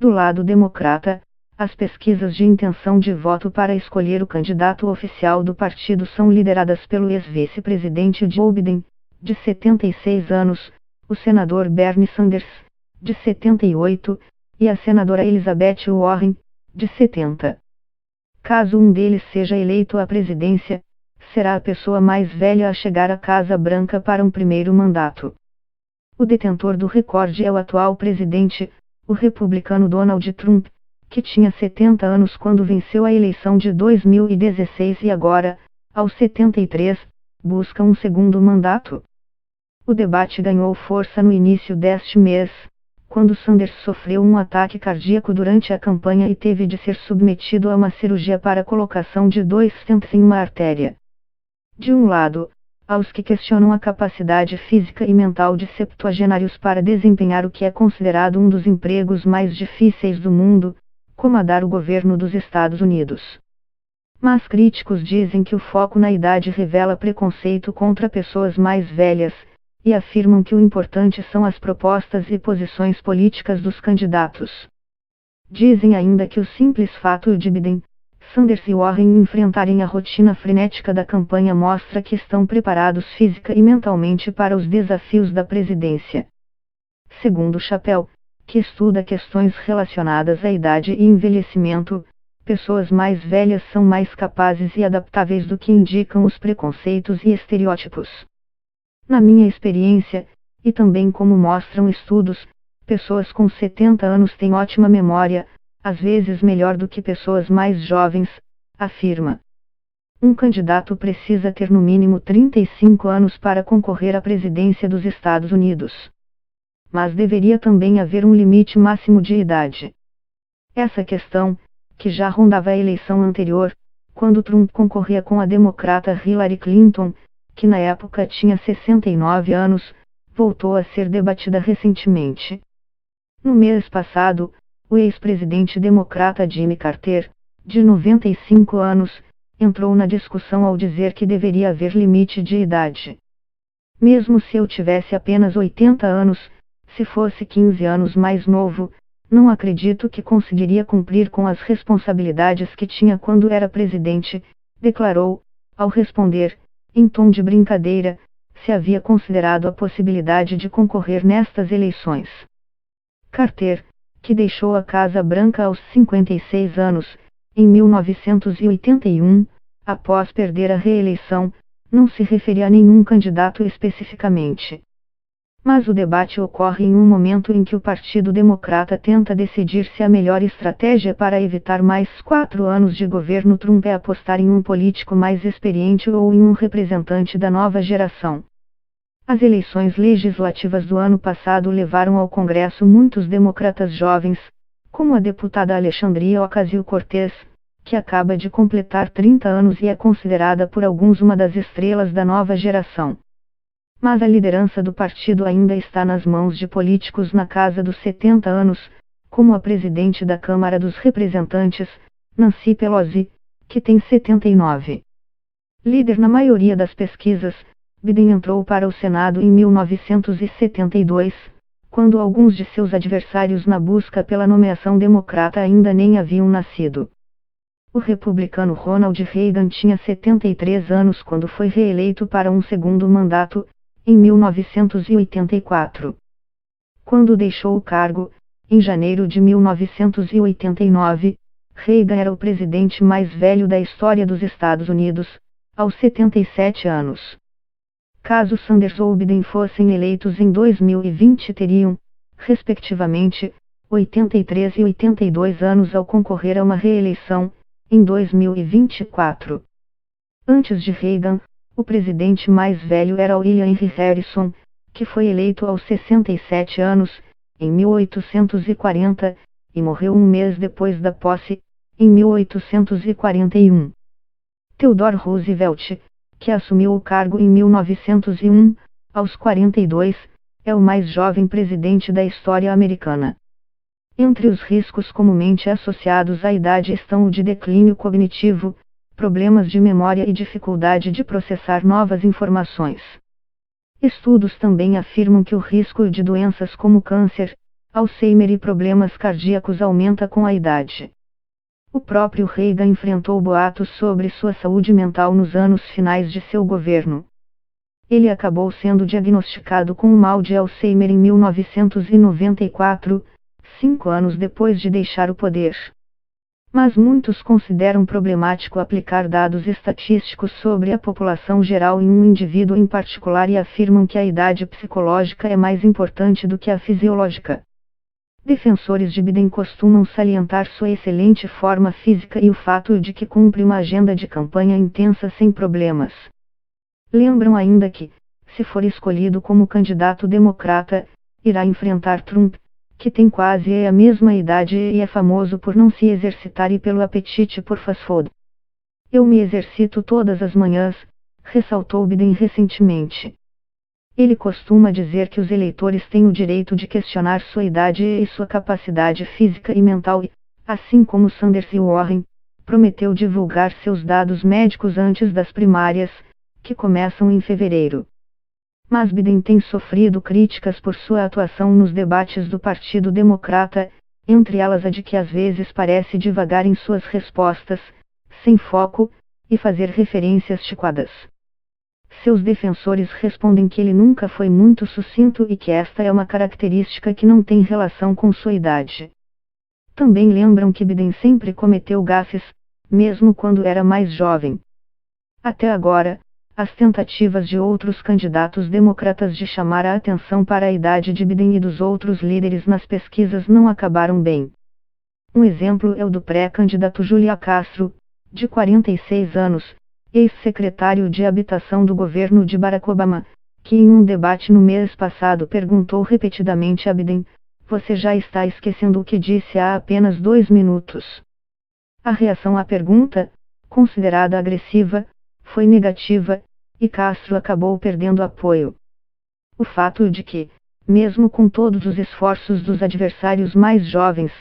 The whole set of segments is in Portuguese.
Do lado democrata, as pesquisas de intenção de voto para escolher o candidato oficial do partido são lideradas pelo ex-vice-presidente Joe Biden, de 76 anos, o senador Bernie Sanders, de 78, e a senadora Elizabeth Warren, de 70. Caso um deles seja eleito à presidência, será a pessoa mais velha a chegar à Casa Branca para um primeiro mandato. O detentor do recorde é o atual presidente, o republicano Donald Trump, que tinha 70 anos quando venceu a eleição de 2016 e agora, aos 73, busca um segundo mandato. O debate ganhou força no início deste mês, quando Sanders sofreu um ataque cardíaco durante a campanha e teve de ser submetido a uma cirurgia para a colocação de 2 stents em uma artéria. De um lado, aos que questionam a capacidade física e mental de septuagenários para desempenhar o que é considerado um dos empregos mais difíceis do mundo, comandar o governo dos Estados Unidos. Mas críticos dizem que o foco na idade revela preconceito contra pessoas mais velhas, e afirmam que o importante são as propostas e posições políticas dos candidatos. Dizem ainda que o simples fato de Biden, Sanders e Warren enfrentarem a rotina frenética da campanha mostra que estão preparados física e mentalmente para os desafios da presidência. Segundo Chappell, que estuda questões relacionadas à idade e envelhecimento, pessoas mais velhas são mais capazes e adaptáveis do que indicam os preconceitos e estereótipos. Na minha experiência, e também como mostram estudos, pessoas com 70 anos têm ótima memória, às vezes melhor do que pessoas mais jovens, afirma. Um candidato precisa ter no mínimo 35 anos para concorrer à presidência dos Estados Unidos. Mas deveria também haver um limite máximo de idade. Essa questão, que já rondava a eleição anterior, quando Trump concorria com a democrata Hillary Clinton, que na época tinha 69 anos, voltou a ser debatida recentemente. No mês passado, o ex-presidente democrata Jimmy Carter, de 95 anos, entrou na discussão ao dizer que deveria haver limite de idade. Mesmo se eu tivesse apenas 80 anos, se fosse 15 anos mais novo, não acredito que conseguiria cumprir com as responsabilidades que tinha quando era presidente, declarou, ao responder, em tom de brincadeira, se havia considerado a possibilidade de concorrer nestas eleições. Carter, que deixou a Casa Branca aos 56 anos, em 1981, após perder a reeleição, não se referia a nenhum candidato especificamente. Mas o debate ocorre em um momento em que o Partido Democrata tenta decidir se a melhor estratégia para evitar mais 4 anos de governo Trump é apostar em um político mais experiente ou em um representante da nova geração. As eleições legislativas do ano passado levaram ao Congresso muitos democratas jovens, como a deputada Alexandria Ocasio-Cortez, que acaba de completar 30 anos e é considerada por alguns uma das estrelas da nova geração. Mas a liderança do partido ainda está nas mãos de políticos na casa dos 70 anos, como a presidente da Câmara dos Representantes, Nancy Pelosi, que tem 79. Líder na maioria das pesquisas, Biden entrou para o Senado em 1972, quando alguns de seus adversários na busca pela nomeação democrata ainda nem haviam nascido. O republicano Ronald Reagan tinha 73 anos quando foi reeleito para um segundo mandato, em 1984. Quando deixou o cargo, em janeiro de 1989, Reagan era o presidente mais velho da história dos Estados Unidos, aos 77 anos. Caso Sanders ou Biden fossem eleitos em 2020 teriam, respectivamente, 83 e 82 anos ao concorrer a uma reeleição, em 2024. Antes de Reagan, o presidente mais velho era William Henry Harrison, que foi eleito aos 67 anos, em 1840, e morreu um mês depois da posse, em 1841. Theodore Roosevelt, que assumiu o cargo em 1901, aos 42, é o mais jovem presidente da história americana. Entre os riscos comumente associados à idade estão o de declínio cognitivo, problemas de memória e dificuldade de processar novas informações. Estudos também afirmam que o risco de doenças como câncer, Alzheimer e problemas cardíacos aumenta com a idade. O próprio Reagan enfrentou boatos sobre sua saúde mental nos anos finais de seu governo. Ele acabou sendo diagnosticado com o mal de Alzheimer em 1994, 5 anos depois de deixar o poder. Mas muitos consideram problemático aplicar dados estatísticos sobre a população geral em um indivíduo em particular e afirmam que a idade psicológica é mais importante do que a fisiológica. Defensores de Biden costumam salientar sua excelente forma física e o fato de que cumpre uma agenda de campanha intensa sem problemas. Lembram ainda que, se for escolhido como candidato democrata, irá enfrentar Trump, que tem quase a mesma idade e é famoso por não se exercitar e pelo apetite por fast food. Eu me exercito todas as manhãs, ressaltou Biden recentemente. Ele costuma dizer que os eleitores têm o direito de questionar sua idade e sua capacidade física e mental e, assim como Sanders e Warren, prometeu divulgar seus dados médicos antes das primárias, que começam em fevereiro. Mas Biden tem sofrido críticas por sua atuação nos debates do Partido Democrata, entre elas a de que às vezes parece devagar em suas respostas, sem foco, e fazer referências antiquadas. Seus defensores respondem que ele nunca foi muito sucinto e que esta é uma característica que não tem relação com sua idade. Também lembram que Biden sempre cometeu gafes, mesmo quando era mais jovem. Até agora, as tentativas de outros candidatos democratas de chamar a atenção para a idade de Biden e dos outros líderes nas pesquisas não acabaram bem. Um exemplo é o do pré-candidato Julia Castro, de 46 anos, ex-secretário de Habitação do governo de Barack Obama, que em um debate no mês passado perguntou repetidamente a Biden: "Você já está esquecendo o que disse há apenas 2 minutos?" A reação à pergunta, considerada agressiva, foi negativa, e Castro acabou perdendo apoio. O fato de que, mesmo com todos os esforços dos adversários mais jovens,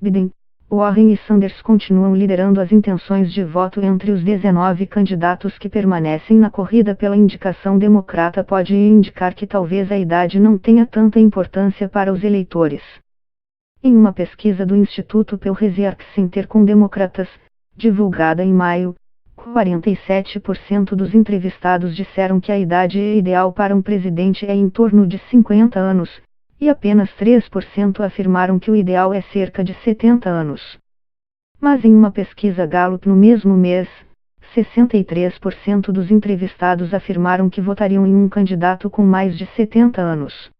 Biden, Warren e Sanders continuam liderando as intenções de voto entre os 19 candidatos que permanecem na corrida pela indicação democrata pode indicar que talvez a idade não tenha tanta importância para os eleitores. Em uma pesquisa do Instituto Pew Research Center com democratas, divulgada em maio, 47% dos entrevistados disseram que a idade ideal para um presidente é em torno de 50 anos, e apenas 3% afirmaram que o ideal é cerca de 70 anos. Mas em uma pesquisa Gallup no mesmo mês, 63% dos entrevistados afirmaram que votariam em um candidato com mais de 70 anos.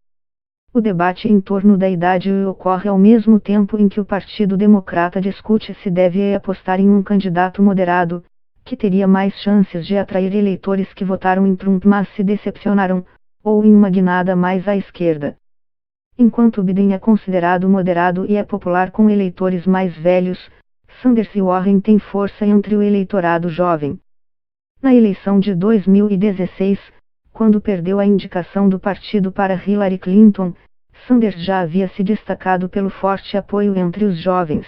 O debate em torno da idade ocorre ao mesmo tempo em que o Partido Democrata discute se deve apostar em um candidato moderado, que teria mais chances de atrair eleitores que votaram em Trump mas se decepcionaram, ou em uma guinada mais à esquerda. Enquanto Biden é considerado moderado e é popular com eleitores mais velhos, Sanders e Warren têm força entre o eleitorado jovem. Na eleição de 2016, quando perdeu a indicação do partido para Hillary Clinton, Sanders já havia se destacado pelo forte apoio entre os jovens.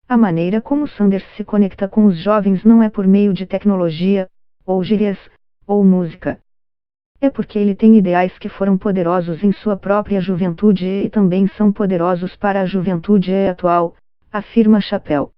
A maneira como Sanders se conecta com os jovens não é por meio de tecnologia, ou gírias, ou música. É porque ele tem ideais que foram poderosos em sua própria juventude e também são poderosos para a juventude atual, afirma Chappell.